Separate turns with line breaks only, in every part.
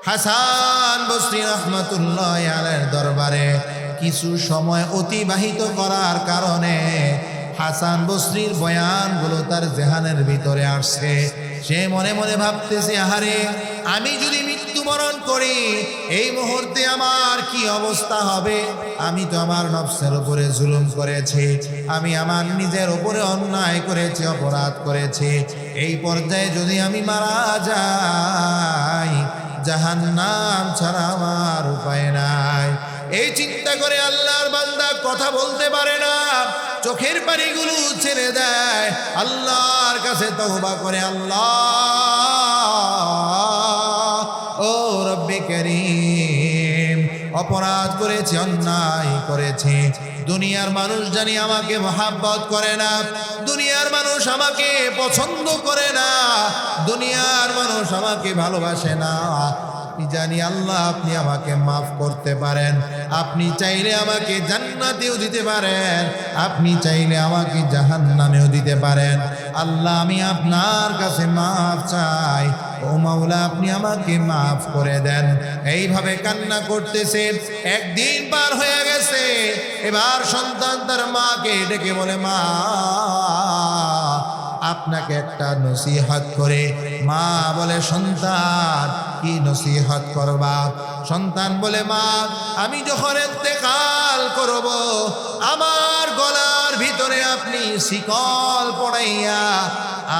হাসান বসরি রাহমাতুল্লাহি আলাইহির দরবারে কিছু সময় অতিবাহিত করার কারণে হাসান বসরির বয়ানগুলো তার জেহানের ভিতরে আসছে। সে মনে মনে ভাবতেছে, আহারে আমি যদি মৃত্যুবরণ করি এই মুহূর্তে আমার কি অবস্থা হবে। আমি তো আমার নফসের উপরে জুলুম করেছি, আমি আমার নিজের উপরে অন্যায় করেছি, অপরাধ করেছি। এই পর্যায়ে যদি আমি মারা যাই জাহান্নাম ছাড়া আমার উপায় নাই। এই চিন্তা করে আল্লাহর বান্দা কথা বলতে পারে না, চোখের পানিগুলো ছেড়ে দেয়, আল্লাহর কাছে তওবা করে, আল্লাহ ও রব্বে কারীম, অপরাধ করেছি, অন্যায় করেছি। দুনিয়ার মানুষ জানি আমাকে মহাব্বত করে না, দুনিয়ার মানুষ আমাকে পছন্দ করে না, দুনিয়ার মানুষ আমাকে ভালোবাসে না। আপনি জানি আল্লাহ আপনি আমাকে মাফ করতে পারেন, আপনি চাইলে আমাকে জান্নাতেও দিতে পারেন, আপনি চাইলে আমাকে জাহান্নামেও দিতে পারেন। আল্লাহ আমি আপনার কাছে মাফ চাই, ও মাওলা আপনি আমাকে মাফ করে দেন। এইভাবে কান্না করতেছে। একদিন পার হয়ে গেছে, এবার সন্তান তার মাকে ডেকে বলে, মা আপনাকে একটা নসিহত করে। মা বলে, সন্তান কি নসিহত করবা? সন্তান বলে, মা আমি যখন ইন্তেকাল করব আমার গলার ভিতরে আপনি শিকল পড়াইয়া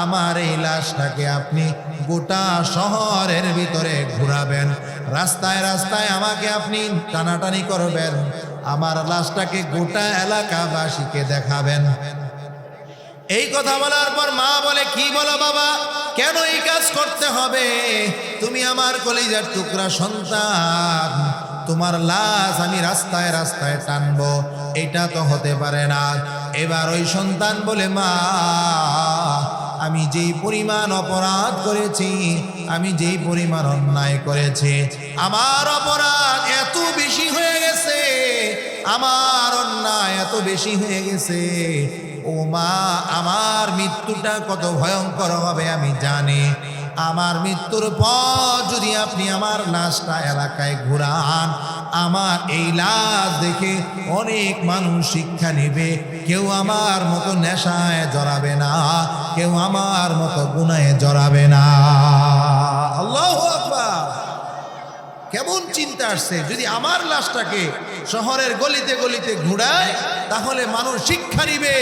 আমার এই লাশটাকে আপনি গোটা শহরের ভিতরে ঘুরাবেন, রাস্তায় রাস্তায় আমাকে আপনি টানাটানি করবেন, আমার লাশটাকে গোটা এলাকাবাসীকে দেখাবেন। এই কথা বলার পর মা বলে, কি বলো বাবা, কেন এই কাজ করতে হবে? তুমি আমার কলিজার টুকরা সন্তান, তোমার লাশ আমি রাস্তায় রাস্তায় টানবো, এটা তো হতে পারে না। এবার ওই সন্তান বলে, মা আমি যেই পরিমাণ অপরাধ করেছি, আমি যেই পরিমাণ অন্যায় করেছি, আমার অপরাধ এত বেশি হয়ে গেছে, আমার অন্যায় এত বেশি হয়ে গেছে, ও মা আমার মৃত্যুটা কত ভয়ঙ্কর হবে আমি জানি। আমার মৃত্যুর পর যদি আপনি আমার লাশটা এলাকায় ঘুরান, আমার এই লাশ দেখে অনেক মানুষ শিক্ষা নেবে, কেউ আমার মতো নেশায় জড়াবে না, কেউ আমার মতো গুনাহে জড়াবে না। আল্লাহু আকবার! কেমন চিন্তা আসছে, যদি আমার লাশটাকে শহরের গলিতে গলিতে ঘুরায় তাহলে মানুষ শিক্ষা নিবে,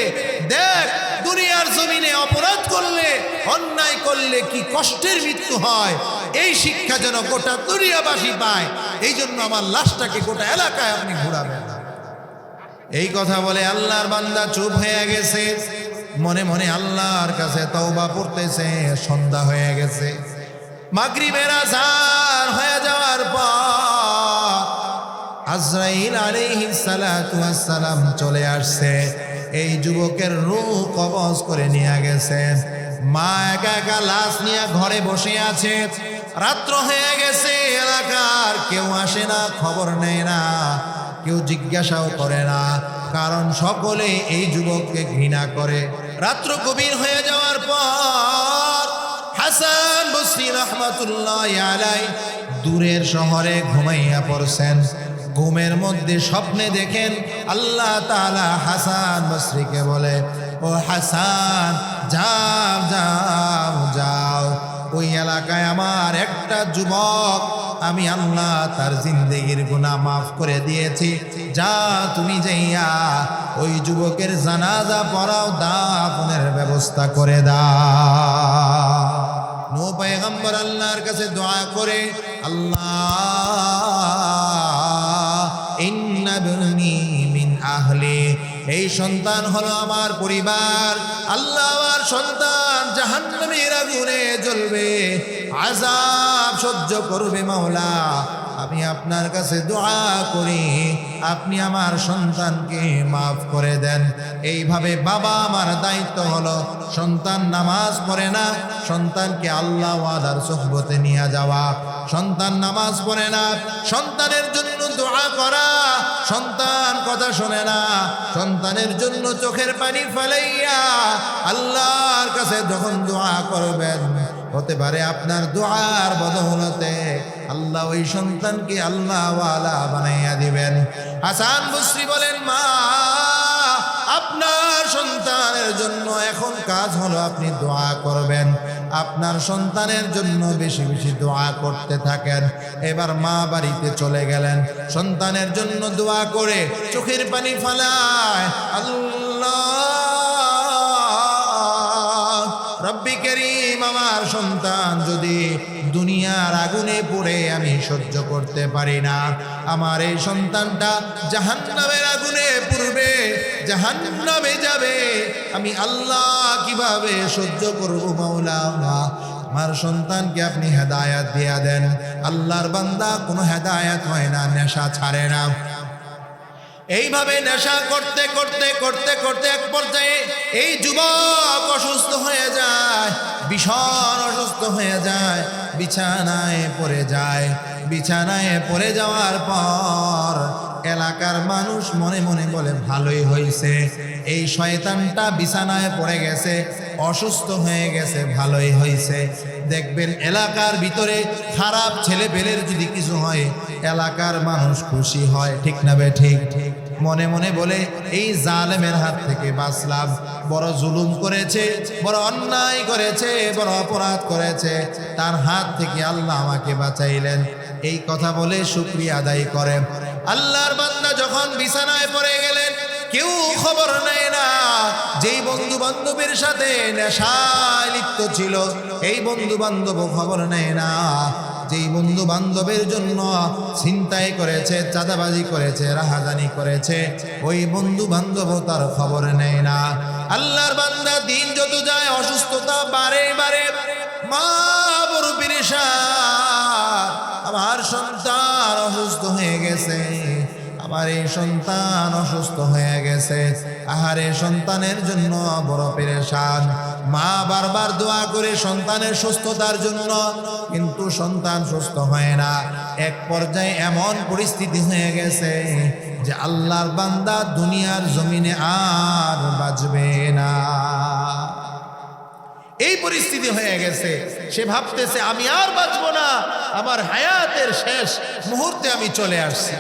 দেখ দুনিয়ার জমিনে অপরাধ করলে, অন্যায় করলে কি কষ্টের মৃত্যু হয়, এই শিক্ষা যেন গোটা দুনিয়াবাসী পায়। এই জন্য আমার লাশটাকে গোটা এলাকায় আপনি ঘুরাবেন। এই কথা বলে আল্লাহর বান্দা চুপ হয়ে গেছে, মনে মনে আল্লাহর কাছে তওবা করতেছে। সন্ধ্যা হয়ে গেছে, মাগরিবের আযান হয়ে যাওয়ার পর আজরাইল আলাইহিস সালাতু ওয়াস সালাম চলে আসছে। এই যুবকের রূহ কবজ করে নিয়ে গেছে। মা একা একা লাশ নিয়ে ঘরে বসে আছে। রাত্র হয়ে গেছে, এলাকার কেউ আসে না, খবর নেয় না, কেউ জিজ্ঞাসাও করে না, কারণ সকলে এই যুবককে ঘৃণা করে। রাত্র গভীর হয়ে যাওয়ার পর হাসান বসরি রাহমাতুল্লাহি আলাইহি দূরের শহরে ঘুমাইয়া পড়ছেন। ঘুমের মধ্যে স্বপ্নে দেখেন আল্লাহ তাআলা হাসান বসরিকে বলে, ও হাসান যাও যাও যাও, ওই এলাকায় আমার একটা যুবক, আমি আল্লাহ তার জিন্দেগির গুনাহ মাফ করে দিয়েছি, যা তুমি যাইয়া ওই যুবকের জানাজা পড়াও, দাফনের ব্যবস্থা করে দাও। নূহ পয়গম্বর আল্লাহর কাছে দোয়া করে, আল্লাহ ইন্না বিনি মিন আহলি, এই সন্তান হলো আমার পরিবার, আল্লাহ আমার সন্তান জাহান্নামের আগুনে জ্বলবে, আযাব সহ্য করবে, মাওলা আমি আপনার কাছে দোয়া করি আপনি আমার সন্তানকে মাফ করে দেন। এইভাবে বাবা আমার দায়িত্ব হলো সন্তান নামাজ পড়ে না, সন্তানকে আল্লাহ ওয়ালার সুহবতে নিয়ে যাওয়া। সন্তান নামাজ পড়ে না, সন্তানের জন্য দোয়া করা। সন্তান কথা শোনে না, সন্তানের জন্য চোখের পানি ফেলাইয়া আল্লাহর কাছে যখন দোয়া করবেন, হতে পারে আপনার দোয়ার বদৌলতে আল্লাহ ওই সন্তানকে আল্লাহওয়ালা বানাইয়া দিবেন। হাসান বসরি বলেন, মা আপনার সন্তানের জন্য এখন কাজ হলো আপনি দোয়া করবেন, আপনার সন্তানের জন্য বেশি বেশি দোয়া করতে থাকেন। এবার মা বাড়িতে চলে গেলেন, সন্তানের জন্য দোয়া করে চোখের পানি ফেলায়, আল্লাহ রব্বি কারীম, আমার সন্তান যদি দুনিয়ার আগুনে পড়ে আমি সহ্য করতে পারি না, আমার এই সন্তানটা জাহান্নামের আগুনে পুড়বে, জাহান্নামে যাবে, আমি আল্লাহ কিভাবে সহ্য করব মাওলা? আমার সন্তানকে আপনি হেদায়েত দিয়া দেন। আল্লাহর বান্দা কোনো হেদায়েত হয় না, নেশা ছাড়ে না। এইভাবে নেশা করতে করতে করতে করতে এক পর্যায়ে এই যুবক অসুস্থ হয়ে যায়, ভীষণ অসুস্থ হয়ে যায়, বিছানায় পড়ে যায়। বিছানায় পড়ে যাওয়ার পর এলাকার মানুষ মনে মনে বলে, ভালোই হয়েছে, এই শয়তানটা বিছানায় পড়ে গেছে, অসুস্থ হয়ে গেছে, ভালোই হয়েছে। দেখবেন এলাকার ভিতরে খারাপ ছেলে পেলের যদি কিছু হয়, এলাকার মানুষ খুশি হয়, ঠিক না বে ঠিক? মনে মনে বলে, এই জালেমের হাত থেকে বাঁচলাম, বড় জুলুম করেছে, বড় অন্যায় করেছে, বড় অপরাধ করেছে, তার হাত থেকে আল্লাহ আমাকে বাঁচাইলেন, এই কথা বলে শুকরিয়া আদায় করে। আল্লাহর বান্দা যখন বিছানায় পড়ে গেলেন, কেউ খবর নেয় না। যেই বন্ধু বান্ধবের সাথে নেশায় লিপ্ত ছিল, এই বন্ধু বান্ধব খবর নেয় না। যেই বন্ধু বান্ধবের জন্য ছিনতাই করেছে, চাঁদাবাজি করেছে, রাহাজানি করেছে, ওই বন্ধু বান্ধব তার খবর নেয় না। আল্লাহর বান্দা দিন যত যায় অসুস্থতা বারে বারে, মা বড় পেরেশান, আমার সন্তান অসুস্থ হয়ে গেছে, আমার এই সন্তান অসুস্থ হয়ে গেছে। আহারে সন্তানের জন্য বড় পেরেশান। মা বারবার দোয়া করে সন্তানের সুস্থতার জন্য, কিন্তু সন্তান সুস্থ হয় না। এক পর্যায়ে এমন পরিস্থিতি হয়ে গেছে যে আল্লাহর বান্দা দুনিয়ার জমিনে আর বাঁচবে না। এই পরিস্থিতি হয়ে গেছে, সে ভাবতেছে আমি আর বাঁচবো না, আমার হায়াতের শেষ মুহূর্তে আমি চলে আসছি।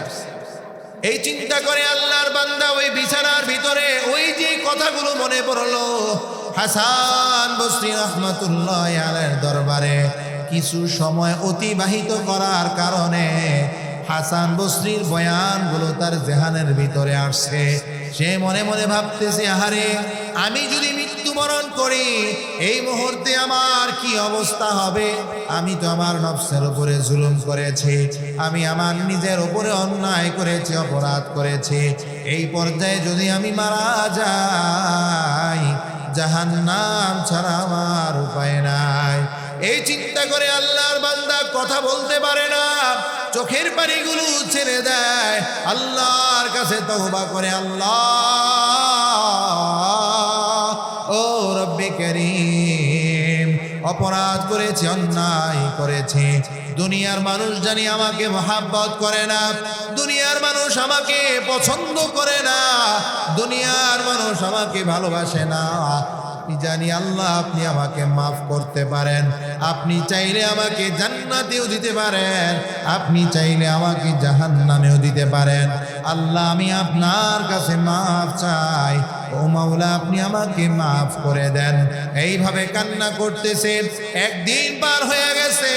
এই চিন্তা করে আল্লাহর বান্দা ওই বিছানার ভিতরে ওই যে কথাগুলো মনে পড়লো, হাসান বসরি রাহমাতুল্লাহি আলাইহির দরবারে কিছু সময় অতিবাহিত করার কারণে হাসান বসরির বয়ানগুলো তার জেহানের ভিতরে আসছে। সে মনে মনে ভাবতেছে, আহারে আমি যদি মৃত্যুবরণ করি, এই মুহূর্তে আমার কি অবস্থা হবে? আমি তো আমার নফসের উপরে জুলুম করেছি, আমি আমার নিজের উপরে অন্যায় করেছি, অপরাধ করেছি। এই পর্যায়ে যদি আমি মারা যাই, জাহান্নাম ছাড়া আমার উপায় নাই। এই চিন্তা করে আল্লাহর বান্দা কথা বলতে পারে না, চোখের পানিগুলো ছেড়ে দেয়, আল্লাহর কাছে তওবা করে, আল্লাহ ও রব্বি কারীম, অপরাধ করেছি, অন্যায় করেছি, দুনিয়ার মানুষ জানি আমাকে মহাব্বত করে না, দুনিয়ার মানুষ আমাকে পছন্দ করে না, দুনিয়ার মানুষ আমাকে ভালোবাসে না। আপনি জানি আল্লাহ আপনি আমাকে মাফ করতে পারেন, আপনি চাইলে আমাকে জান্নাতেও দিতে পারেন, আপনি চাইলে আমাকে জাহান্নামেও দিতে পারেন। আল্লাহ আমি আপনার কাছে মাফ চাই, ও মাওলা আপনি আমাকে মাফ করে দেন। এইভাবে কান্না করতেছে। একদিন পার হয়ে গেছে,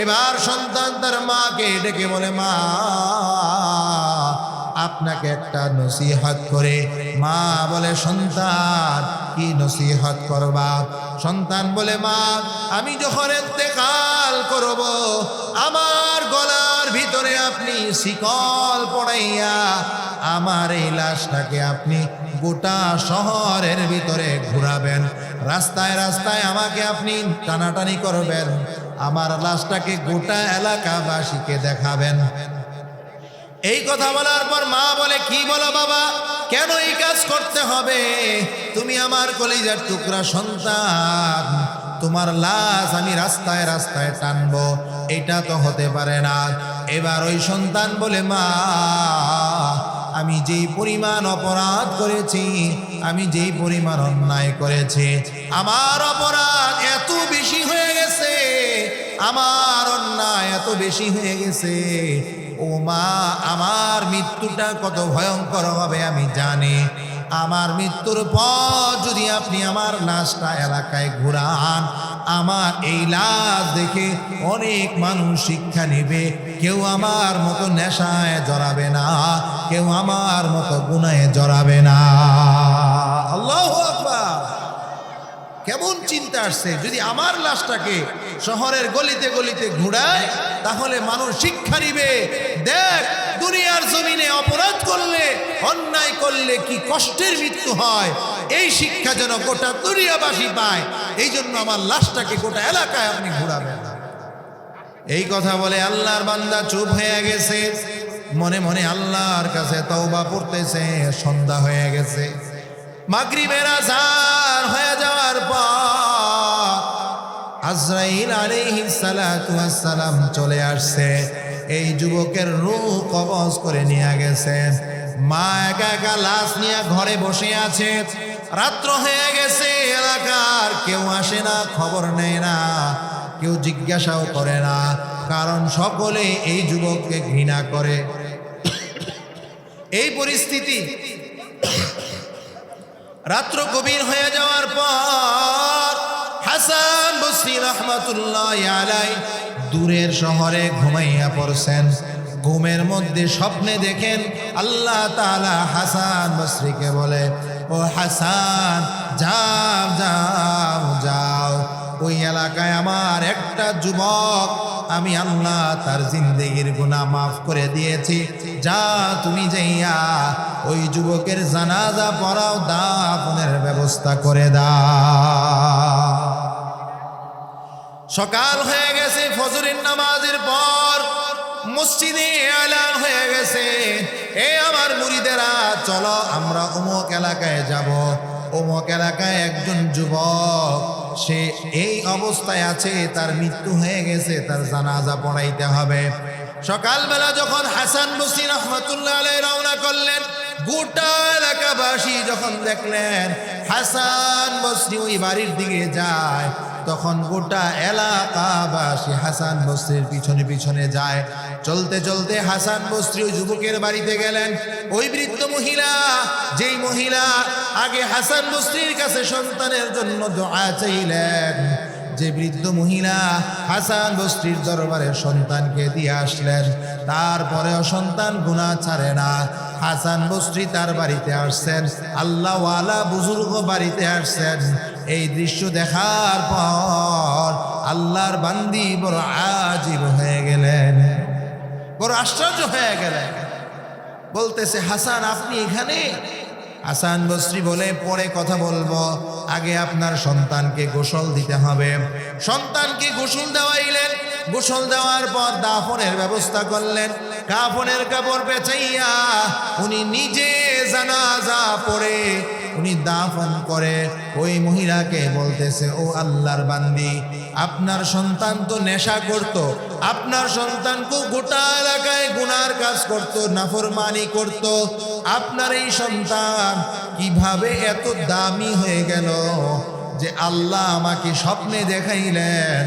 এবার সন্তান তার মাকে ডেকে বলে, মা আপনাকে একটা নসিহত করে। মা বলে, সন্তান কি নসিহত করবা? সন্তান বলে, মা আমি যখন ইন্তেকাল করব, আমার গলার ভিতরে আপনি শিকল পড়াইয়া আমার এই লাশটাকে আপনি গোটা শহরের ভিতরে ঘুরাবেন, রাস্তায় রাস্তায় আমাকে আপনি টানাটানি করবেন, আমার লাশটাকে গোটা এলাকাবাসীকে দেখাবেন। এই কথা বলার পর মা বলে, কি বলো বাবা, কেন এই কাজ করতে হবে? তুমি আমার কলিজার টুকরা সন্তান, তোমার লাশ আমি রাস্তায় রাস্তায় টানবো, এটা তো হতে পারে না। এবার ওই সন্তান বলে, মা আমি যেই পরিমাণ অপরাধ করেছি, আমি যেই পরিমাণ অন্যায় করেছি, আমার অপরাধ এত বেশি হয়ে গেছে, আমার অন্যায় এত বেশি হয়ে গেছে। ও মা, আমার মৃত্যুটা কত ভয়ঙ্কর হবে আমি জানি। আমার মৃত্যুর পর যদি আপনি আমার লাশটা এলাকায় ঘুরান, আমার এই লাশ দেখে অনেক মানুষ শিক্ষা নেবে। কেউ আমার মতো নেশায় জড়াবে না, কেউ আমার মতো গুনাহে জড়াবে না। আল্লাহু আকবার। কেমন চিন্তা আসছে, যদি আমার লাশটাকে শহরের গলিতে গলিতে ঘুরায় তাহলে মানুষ শিক্ষা নিবে। দেখ, দুনিয়ার জমিনে অপরাধ করলে, অন্যায় করলে কি কষ্টের মৃত্যু হয়, এই শিক্ষা যেন গোটা দুনিয়াবাসী পায়। এই জন্য আমার লাশটাকে গোটা এলাকায় আপনি ঘুরাবেন। এই কথা বলে আল্লাহর বান্দা চুপ হয়ে গেছে, মনে মনে আল্লাহর কাছে তওবা করতেছে। সন্ধ্যা হয়ে গেছে, মাগরিবের আযান হয়ে যাওয়ার পর আজরাইল আলাইহিস সালাতু ওয়াস সালাম চলে আসছে। এই যুবকের রূহ কবজ করে নিয়ে গেছে। মা একা একা লাশ নিয়ে ঘরে বসে আছে। রাত্র হয়ে গেছে, এলাকার কেউ আসে না, খবর নেয় না, কেউ জিজ্ঞাসাও করে না, কারণ সকলে এই যুবককে ঘৃণা করে। এই পরিস্থিতি রাত্র গভীর হয়ে যাওয়ার পর হাসান বসরি রাহমাতুল্লাহি আলাইহি দূরের শহরে ঘুমাইয়া পড়ছেন। ঘুমের মধ্যে স্বপ্নে দেখেন আল্লাহ তাআলা হাসান বসরিকে বলে, ও হাসান, যাও যাও যাও, ওই এলাকায় আমার একটা যুবক, আমি আল্লাহ তার জিন্দেগির গুনাহ মাফ করে দিয়েছি, যা তুমি যাইয়া ওই যুবকের জানাজা পড়াও, দাফনের ব্যবস্থা করে দাও। সকাল হয়ে গেছে, ফজরের নামাজের পর মসজিদে এলান হয়ে গেছে, এ আমার মুরিদেরা, চলো আমরা অমুক এলাকায় যাব। অমুক এলাকায় একজন যুবক, সে এই অবস্থায় আছে, তার মৃত্যু হয়ে গেছে, তার জানাজা পড়াইতে হবে। সকালবেলা যখন হাসান বসরি রাহমাতুল্লাহি আলাইহি রওনা করলেন, গোটা এলাকাবাসী যখন দেখলেন হাসান বসরি ওই বাড়ির দিকে যায়, তখন গোটা এলাকাবাসী হাসান বসরির পিছনে পিছনে যায়। চলতে চলতে হাসান বসরি ওই যুবকের বাড়িতে গেলেন। ওই বৃদ্ধ মহিলা, যেই মহিলা আগে হাসান বসরির কাছে সন্তানের জন্য দোয়া চাইলেন, যে বৃদ্ধ মহিলা হাসান বসরির দরবারে সন্তানকে দিয়ে আসলেন, তারপরেও সন্তান গুনাহ ছাড়ে না। হাসান বসরি তার বাড়িতে আসছেন, আল্লাহওয়ালা বুজুর্গ বাড়িতে আসছেন। এই দৃশ্য দেখার পর আল্লাহর বান্দি বড় আজীব হয়ে গেলেন, বড় আশ্চর্য হয়ে গেলেন। বলতেছে, হাসান, আপনি এখানে? হাসান বসরি বলে, পরে কথা বলবো, আগে আপনার সন্তানকে গোসল দিতে হবে। সন্তানকে গোসল দেওয়াইলেন। গোসল দেওয়ার পর দাফনের ব্যবস্থা করলেন। কাফনের কাপড় পেঁচাইয়া উনি নিজে জানাজা পড়ে উনি দাফন করে ওই মহিলাকে বলতেছে, ও আল্লাহর বান্দি, আপনার সন্তান তো নেশা করত, আপনার সন্তানকে গোটা এলাকায় গুনার কাজ করত, নাফরমানি করত, আপনার এই সন্তান কিভাবে এত দামি হয়ে গেল যে আল্লাহ আমাকে স্বপ্নে দেখাইলেন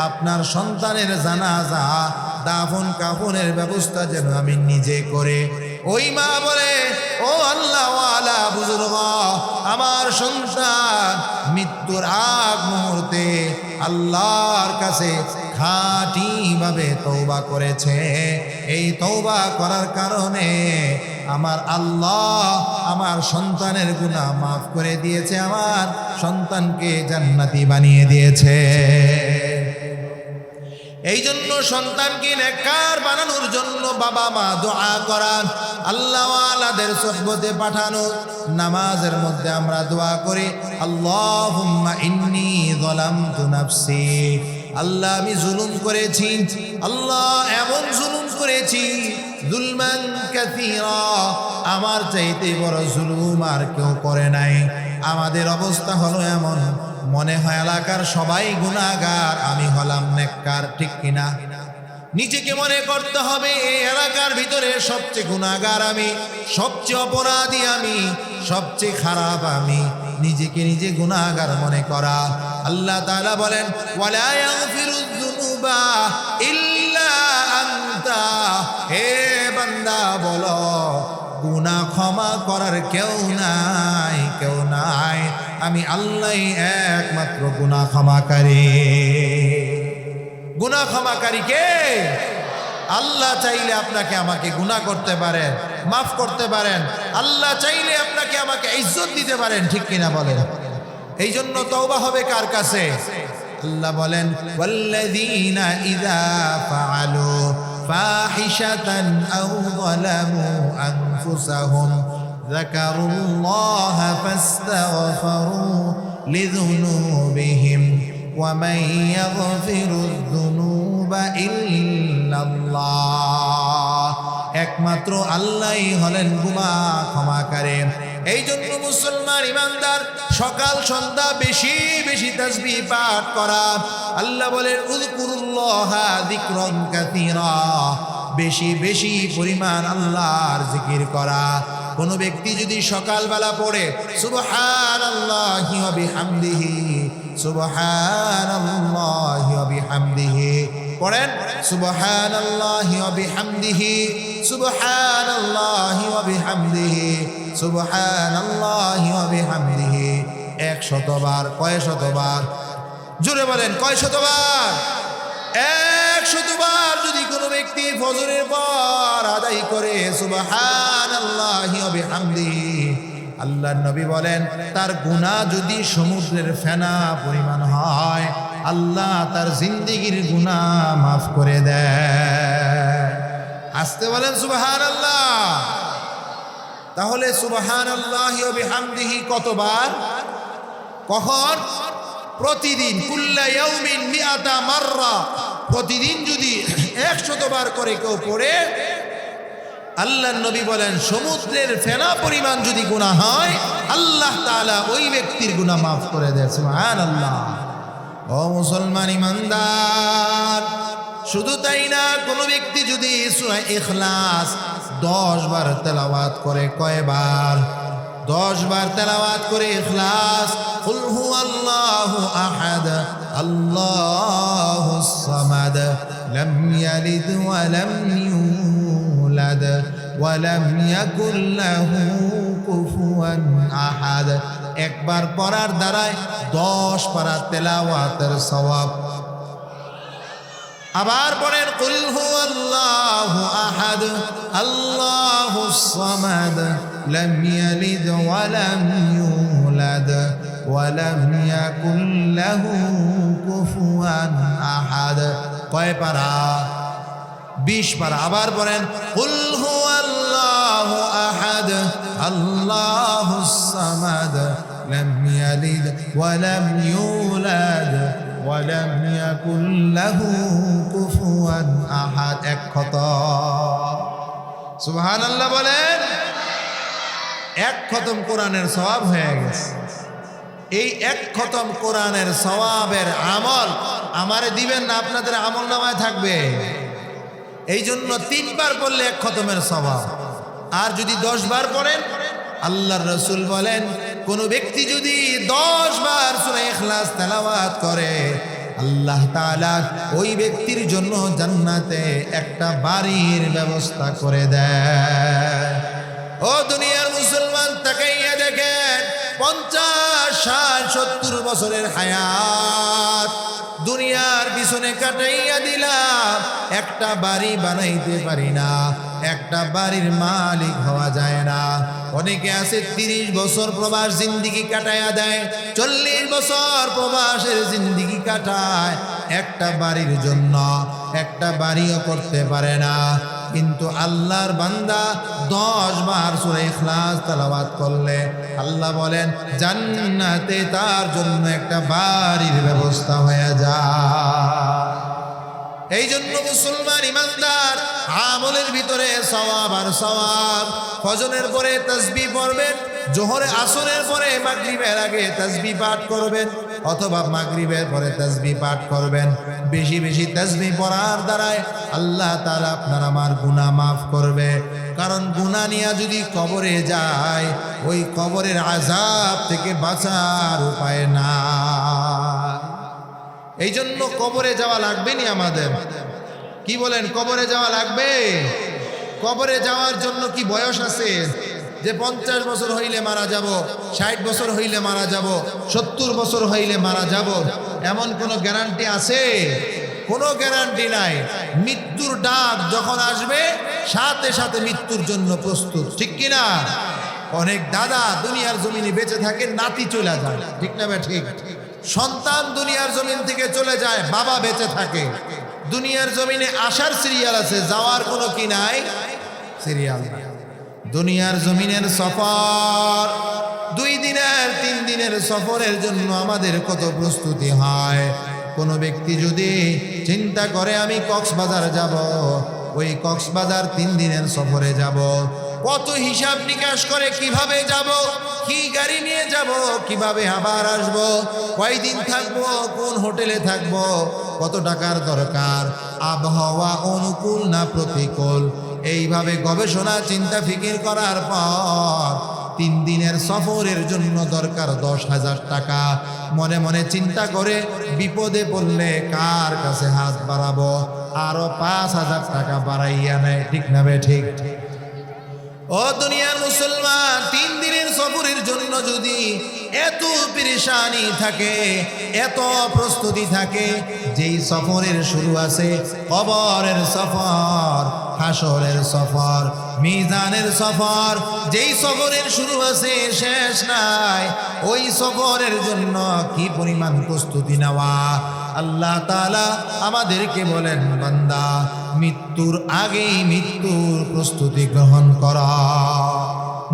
আপনার সন্তানের জানাজা দাফন কাফনের ব্যবস্থা যেন আমি নিজে করে। ওই মা বলে, ও আল্লাহওয়ালা বুজুর্গ, আমার সন্তান মৃত্যুর আগ মুহূর্তে আল্লাহর কাছে খাঁটিভাবে তওবা করেছে। এই তওবা করার কারণে আমার আল্লাহ আমার সন্তানের গুনাহ মাফ করে দিয়েছে, আমার সন্তানকে জান্নাতি বানিয়ে দিয়েছে। এই জন্য সন্তানকে নেককার বানানোর জন্য বাবা মা দোয়া করান, আল্লাহওয়ালাদের সোহবতে পাঠানো। নামাজের মধ্যে আমরা দোয়া করি, আল্লাহুম্মা ইন্নী যালামতু নাফসি, আল্লাহ আমি জুলুম করেছি, আল্লাহ এমন জুলুম করেছি, যুলমান কাসীরা, আমার চাইতে বড় জুলুম আর কেউ করে নাই। আমাদের অবস্থা হলো এমন, মনে হয় এলাকার সবাই গুনাহগার, আমি হলাম নেককার, ঠিক কিনা? নিজেকে মনে করতে হবে এই এলাকার ভিতরে সবচেয়ে গুনাহগার আমি, সবচেয়ে অপরাধী আমি, সবচেয়ে খারাপ আমি। নিজেকে নিজে গুনাহগার মনে করা। আল্লাহ তাআলা বলেন ওয়ালা ইয়াগফিরুয যুনুবা ইল্লা আনতা। হে বান্দা বলো গুনাহ ক্ষমা করার কেউ নাই, কেউ নাই, আমি আল্লাহই একমাত্র গুনাহ ক্ষমাকারী। গুনাহ ক্ষমাকারী কে? আল্লাহ চাইলে আপনাকে আমাকে গুনাহ করতে পারেন, মাফ করতে পারেন। আল্লাহ চাইলে আপনাকে আমাকে ইজ্জত দিতে পারেন, ঠিক কিনা বলেন? এই জন্য তওবা হবে কার কাছে? আল্লাহ বলেন ওয়াল্লাযীনা ইযা ফাআলু ফাহিশাতান আও যালামু আনফুসাহুম যাকারুল্লাহা ফাস্তাগফারু লিযুনুবিহিম ওয়া মান ইয়াগফিরুয যুনুবা ইল্লাল্লাহ। একমাত্র আল্লাহই হলেন গুনাহ ক্ষমাকারী। এই জন্য মুসলমান ইমানদার সকাল সন্ধ্যা বেশি বেশি তাসবিহ পাঠ করা। আল্লাহ বলেন উযকুরুল্লাহা যিকরান কাসীরা, বেশি বেশি পরিমাণ আল্লাহর জিকির করা। কোন ব্যক্তি যদি সকালবেলা পড়ে সুবহানাল্লাহি ওয়া বিহামদিহি, সুবহানাল্লাহি ওয়া বিহামদিহি, পড়েন সুবহানাল্লাহি ওয়া বিহামদিহি, সুবহানাল্লাহি ওয়া বিহামদিহি, সুবহানাল্লাহি ওয়া বিহামদিহি 100 বার। কয় শতবার? জোরে বলেন কয় শতবার? 100 বার যদি কোনো ব্যক্তি ফজরের পর আদায় করে সুবহানাল্লাহি ওয়া বিহামদিহি, আল্লাহর নবী বলেন তার গুনাহ যদি সমুদ্রের ফেনা পরিমাণ হয়, আল্লাহ তার জিন্দেগীর গুনাহ মাফ করে দেয়। আসতে বলেন সুবহানাল্লাহ। তাহলে সুবহানাল্লাহি ওয়া বিহামদিহি কতবার? কখন? প্রতিদিন। কুল্লা ইয়াউমিন মিআতা মাররা, প্রতিদিন যদি 100 বার করে কেউ পড়ে, আল্লাহর নবী বলেন সমুদ্রের ফেনা পরিমাণ যদি গুনাহ হয়, আল্লাহ তাআলা ওই ব্যক্তির গুনাহ মাফ করে দেয়। সুবহানাল্লাহ। ও মুসলমান ইমানদার, শুধু তাই না, কোনো ব্যক্তি যদি সূরা ইখলাস 10 বার তেলাওয়াত করে, কয়বার? 10 বার তেলাওয়াত করে ইখলাস, কুল হুয়াল্লাহু আহাদ আল্লাহুস সামাদ লাম ইয়ালিদ ওয়া লাম ইউলাদ ওয়া লাম ইয়াকুল লাহু কুফুয়ান আহাদ। একবার পড়ার দ্বারাই 10 পারা তেলাওয়াতের সওয়াব। আবার পড়েন কুল হুয়াল্লাহু আহাদ আল্লাহুস সামাদ লাম ইয়ালিদ ওয়া লাম ইউলাদ ওয়া লাম ইয়াকুল লাহু কুফুয়ান আহাদ। কয় পারা? 20 পারা। আবার পড়েন কুল হুয়াল্লাহু আহাদ আল্লাহুস সামাদ লাম ইয়ালিদ ওয়া লাম ইউলাদ ওয়া লাম ইয়াকুল লাহু কুফুয়ান আহাদ। 1 খতম। সুবহানাল্লাহ বলেন। 1 খতম কোরআনের সওয়াব হয়ে গেছে। এই 1 খতম কোরআনের সওয়াবের আমল আমারে দিবেন না, আপনাদের আমল নামায় থাকবে। এই জন্য 3 বার পড়লে 1 খতমের সওয়াব। আর যদি 10 বার পড়েন, আল্লাহর রাসূল বলেন কোন ব্যক্তি যদি 10 বার সূরা ইখলাস তেলাওয়াত করে, আল্লাহ তাআলা ওই ব্যক্তির জন্য জান্নাতে একটা বাড়ির ব্যবস্থা করে দেয়। ও দুনিয়ার মুসলমান, তাকাইয়া দেখেন 50, 60, 70 বছরের হায়াত দুনিয়ার পিছনে কাটাইয়া দিলাম, একটা বাড়ি বানাইতে পারি না, একটা বাড়ির মালিক হওয়া যায় না। অনেকে আছে 30 বছর প্রবাস জিন্দেগি কাটাইয়া দেয়, 40 বছর প্রবাসের জিন্দেগি কাটায়, একটা বাড়ির জন্য একটা বাড়িও করতে পারে না। কিন্তু আল্লাহর বান্দা 10 বার সূরা ইখলাস তেলাওয়াত করলে আল্লাহ বলেন জান্নাতে তার জন্য একটা বাড়ির ব্যবস্থা হয়ে যায়। এই জন্য মুসলমান ইমানদার আমলের ভিতরে সওয়াব আর সওয়াব। ফজরের পরে তাসবিহ পড়বেন, জোহরে আসরের পরে মাগরিবের আগে তাসবিহ পাঠ করবেন, অথবা মাগরিবের পরে তাসবিহ পাঠ করবেন। বেশি বেশি তাসবিহ পড়ার দ্বারায় আল্লাহ তাআলা আপনার আমার গুনাহ মাফ করবে। কারণ গুনাহ নিয়ে যদি কবরে যায়, ওই কবরের আযাব থেকে বাঁচার উপায় না। এই জন্য কবরে যাওয়া লাগবে নি আমাদের? কি বলেন, কবরে যাওয়া লাগবে? কবরে যাওয়ার জন্য কি বয়স আছে যে 50 বছর হইলে মারা যাব, 60 বছর হইলে মারা যাব, 70 বছর হইলে মারা যাব? এমন কোনো গ্যারান্টি আছে? কোনো গ্যারান্টি নাই। মৃত্যুর ডাক যখন আসবে সাথে সাথে মৃত্যুর জন্য প্রস্তুত, ঠিক কিনা? অনেক দাদা দুনিয়ার জমিনে বেঁচে থাকে, নাতি চলে যায়, ঠিক না ভাই? ঠিক। সন্তান দুনিয়ার জমিন থেকে চলে যায়, বাবা বেঁচে থাকে। দুনিয়ার জমিনে আসার সিরিয়াল আছে, যাওয়ার কোনো কি নাই, সিরিয়াল। দুনিয়ার জমিনের সফর 2 দিনের 3 দিনের সফরের জন্য আমাদের কত প্রস্তুতি হয়। কোনো ব্যক্তি যদি চিন্তা করে আমি কক্সবাজার যাব, ওই কক্সবাজার 3 দিনের সফরে যাব, কত হিসাব নিকাশ করে কিভাবে যাব, কি গাড়ি নিয়ে যাব, কিভাবে আবার আসব, কয়দিন থাকবো, কোন হোটেলে থাকবো, কত টাকার দরকার, আবহাওয়া অনুকূল না প্রতিকূল, এইভাবে গবেষণা চিন্তা ফিকির করার পর 3 দিনের সফরের জন্য দরকার 10,000 টাকা। মনে মনে চিন্তা করে বিপদে পড়লে কার কাছে হাত বাড়াবো, আরো 5,000 টাকা বাড়াইয়া নেয়, ঠিক না বে? ঠিক। ও দুনিয়ার মুসলমান, 3 দিনের সফরের জন্য যদি এত পেরেশানি থাকে, এত প্রস্তুতি থাকে, যেই সফরের শুরু আছে কবরের সফর, হাসরের সফর, মিজানের সফর, যেই সফরের শুরু আছে শেষ নাই, ওই সফরের জন্য কি পরিমাণ প্রস্তুতি নেওয়া। আল্লাহ তাআলা আমাদেরকে বলেন, বান্দা মৃত্যুর আগেই মৃত্যুর প্রস্তুতি গ্রহণ করা।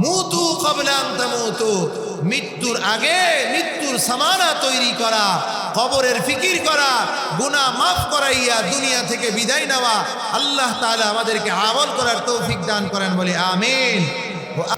মুতু ক্বাবলা আন তামুতু, মৃত্যুর আগে মৃত্যুর সামানা তৈরি করা, কবরের ফিকির করা, গুনাহ মাফ করাইয়া দুনিয়া থেকে বিদায় নেওয়া। আল্লাহ তাআলা আমাদেরকে আমল করার তৌফিক দান করেন, বলি আমিন।